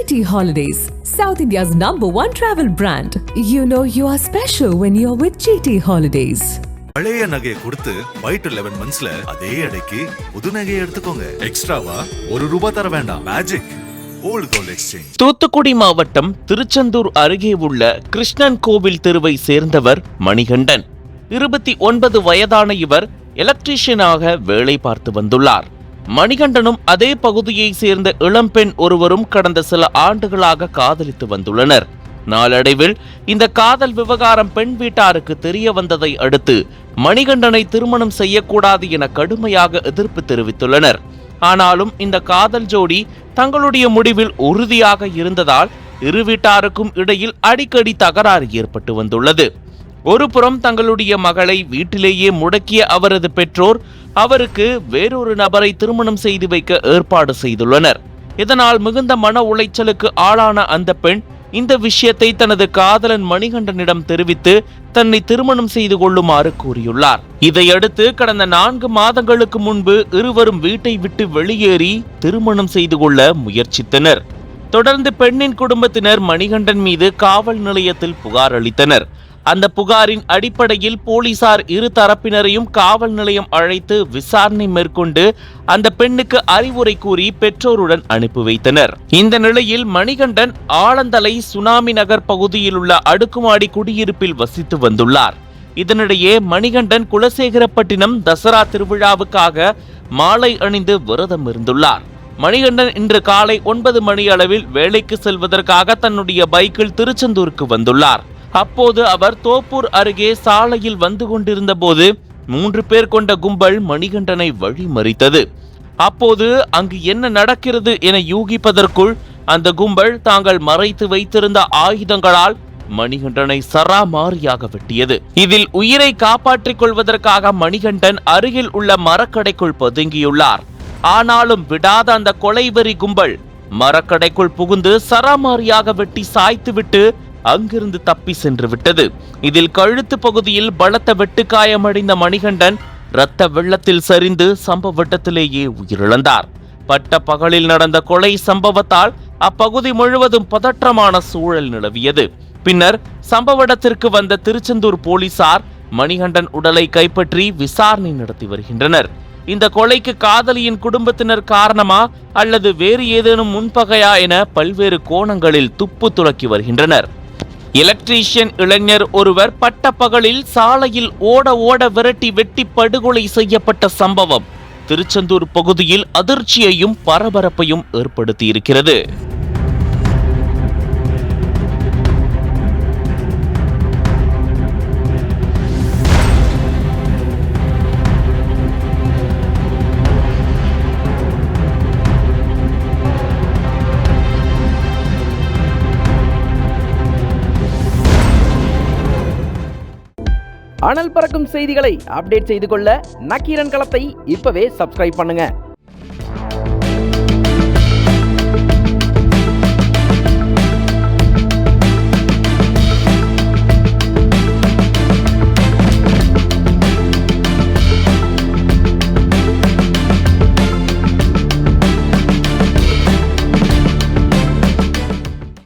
GT Holidays, South India's #1 travel brand. You know you are special when you're with GT Holidays. பழைய நகையை கொடுத்து White 11 monthsல அதே எடைக்கு புது நகையை எடுத்துக்கோங்க. எக்ஸ்ட்ராவா ₹1 தர வேண்டாம். Magic old gold exchange. Thoothukudi மாவட்டம் திருச்செந்தூர் அருகே உள்ள கிருஷ்ணன் கோவில் தெருவை சேர்ந்தவர் மணிகண்டன். 29 வயதான இவர் எலக்ட்ரீஷியனாக வேலை பார்த்து வந்துள்ளார். மணிகண்டனும் அதே பகுதியை சேர்ந்த இளம்பெண் ஒருவரும் கடந்த சில ஆண்டுகளாக காதலித்து வந்துள்ளனர். நாளடைவில் இந்த காதல் விவகாரம் பெண் வீட்டாருக்கு தெரிய வந்ததை அடுத்து மணிகண்டனை திருமணம் செய்யக்கூடாது என கடுமையாக எதிர்ப்பு தெரிவித்துள்ளனர். ஆனாலும் இந்த காதல் ஜோடி தங்களுடைய முடிவில் உறுதியாக இருந்ததால் இரு வீட்டாருக்கும் இடையில் அடிக்கடி தகராறு ஏற்பட்டு வந்துள்ளது. ஒருபுறம் தங்களுடைய மகளை வீட்டிலேயே முடக்கிய அவரது பெற்றோர் அவருக்கு வேறொரு நபரை திருமணம் செய்து வைக்க ஏற்பாடு செய்துள்ளனர். இதனால் மிகுந்த மன உளைச்சலுக்கு ஆளான அந்த பெண் இந்த விஷயத்தை தனது காதலன் மணிகண்டனிடம் தெரிவித்து தன்னை திருமணம் செய்து கொள்ளுமாறு கூறியுள்ளார். இதையடுத்து கடந்த 4 மாதங்களுக்கு முன்பு இருவரும் வீட்டை விட்டு வெளியேறி திருமணம் செய்து கொள்ள முயற்சித்தனர். தொடர்ந்து பெண்ணின் குடும்பத்தினர் மணிகண்டன் மீது காவல் நிலையத்தில் புகார் அளித்தனர். அந்த புகாரின் அடிப்படையில் போலீசார் இரு தரப்பினரையும் காவல் நிலையம் அழைத்து விசாரணை மேற்கொண்டு அந்த பெண்ணுக்கு அறிவுரை கூறி பெற்றோருடன் அனுப்பி வைத்தனர். இந்த நிலையில் மணிகண்டன் ஆலந்தலை சுனாமி நகர் பகுதியில் உள்ள அடுக்குமாடி குடியிருப்பில் வசித்து வந்துள்ளார். இதனிடையே மணிகண்டன் குலசேகரப்பட்டினம் தசரா திருவிழாவுக்காக மாலை அணிந்து விரதம் இருந்துள்ளார். மணிகண்டன் இன்று காலை 9 மணி அளவில் வேலைக்கு செல்வதற்காக தன்னுடைய பைக்கில் திருச்செந்தூருக்கு வந்துள்ளார். அப்போது அவர் தோப்பூர் அருகே சாலையில் வந்து கொண்டிருந்த போது 3 பேர் கொண்ட கும்பல் மணிகண்டனை வழிமறித்தது. அப்போது அங்கு என்ன நடக்கிறது என யூகிப்பதற்குள் அந்த கும்பல் தாங்கள் மறைத்து வைத்திருந்த ஆயுதங்களால் மணிகண்டனை சராமாரியாக வெட்டியது. இதில் உயிரை காப்பாற்றிக் கொள்வதற்காக மணிகண்டன் அருகில் உள்ள மரக்கடைக்குள் பதுங்கியுள்ளார். ஆனாலும் விடாத அந்த கொலைவெறி கும்பல் மரக்கடைக்குள் புகுந்து சராமாரியாக வெட்டி சாய்த்துவிட்டு அங்கிருந்து தப்பி சென்று விட்டது. இதில் கழுத்து பகுதியில் பலத்த வெட்டுக்காயமடைந்த மணிகண்டன் இரத்த வெள்ளத்தில் சரிந்து சம்பவ இடத்திலேயே உயிரிழந்தார். பட்ட பகலில் நடந்த கொலை சம்பவத்தால் அப்பகுதி முழுவதும் பதற்றமான சூழல் நிலவியது. பின்னர் சம்பவ இடத்திற்கு வந்த திருச்செந்தூர் போலீசார் மணிகண்டன் உடலை கைப்பற்றி விசாரணை நடத்தி வருகின்றனர். இந்த கொலைக்கு காதலியின் குடும்பத்தினர் காரணமா அல்லது வேறு ஏதேனும் முன்பகையா என பல்வேறு கோணங்களில் துப்பு துலக்கி வருகின்றனர். எலக்ட்ரீஷியன் இளைஞர் ஒருவர் பட்ட பகலில் சாலையில் ஓட விரட்டி வெட்டி படுகொலை செய்யப்பட்ட சம்பவம் திருச்செந்தூர் பகுதியில் அதிர்ச்சியையும் பரபரப்பையும் ஏற்படுத்தியிருக்கிறது. அனல் பறக்கும் செய்திகளை அப்டேட் செய்து கொள்ள நக்கீரன் களத்தை இப்பவே சப்ஸ்கிரைப் பண்ணுங்க.